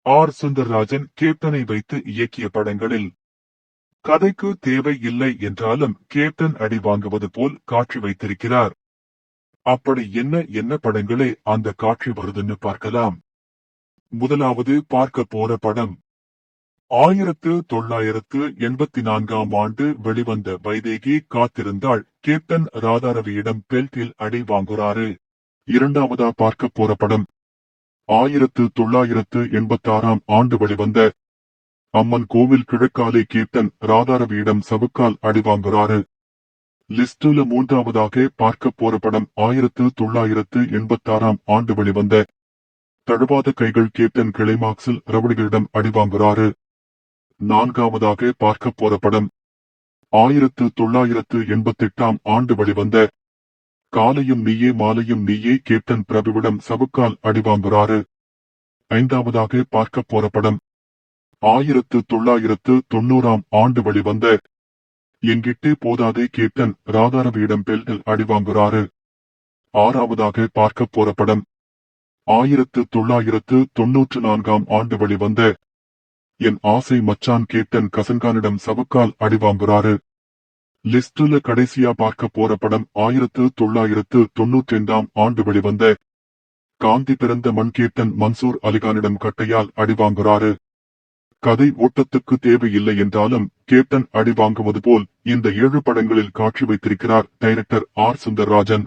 R. Sundarrajan கேப்டனை வைத்து இயக்கிய படங்களில் கதைக்கு தேவை இல்லை என்றாலும் கேப்டன் அடி வாங்குவது போல் காட்சி வைத்திருக்கிறார். அப்படி என்ன படங்களே அந்த காட்சி வருதுன்னு பார்க்கலாம். முதலாவது பார்க்க போற படம் 1984ஆம் ஆண்டு வெளிவந்த வைதேகி காத்திருந்தாள். கேப்டன் ராதாரவியிடம் பெல்ட்டில் அடி வாங்குறாரு. இரண்டாவதா பார்க்க போற படம் 1986ஆம் ஆண்டு வெளிவந்த அம்மன் கோவில் கிழக்காலே. கேப்டன் ராதாரவியிடம் சவுக்கால் அடி வாங்குறாரு. லிஸ்டுல மூன்றாவதாக பார்க்க போற படம் 1986ஆம் ஆண்டு வெளிவந்த தழுவாத கைகள். கேப்டன் கிளைமாக்ஸில் ரவுடிகளிடம் அடி வாங்குறாரு. நான்காவதாக பார்க்க போற படம் 1988ஆம் ஆண்டு வெளிவந்த காலையும் நீயே மாலையும் நீயே. கேப்டன் பிரபுவிடம் சவுக்கால் அடி வாங்குறாரு. ஐந்தாவதாக பார்க்க போற படம் 1990ஆம் ஆண்டு வெளிவந்த எங்கிட்டே போதாதே. கேப்டன் ராதாரவியிடம் பெல்ட்டில் அடி வாங்குறாரு. ஆறாவதாக பார்க்க போற படம் 1994ஆம் ஆண்டு வெளிவந்த என் ஆசை மச்சான். கேப்டன் கசன்கானிடம் சவுக்கால் அடி வாங்குறாரு. லிஸ்டுல கடைசியா பார்க்க போற படம் 1995ஆம் ஆண்டு வெளிவந்த காந்தி பிறந்த மண். கேப்டன் மன்சூர் அலிகானிடம் கட்டையால் அடி வாங்குறாரு. கதை ஓட்டத்துக்கு தேவையில்லை என்றாலும் கேப்டன் அடி வாங்குவது போல் இந்த 7 படங்களில் காட்சி வைத்திருக்கிறார் டைரக்டர் ஆர். சுந்தர்ராஜன்.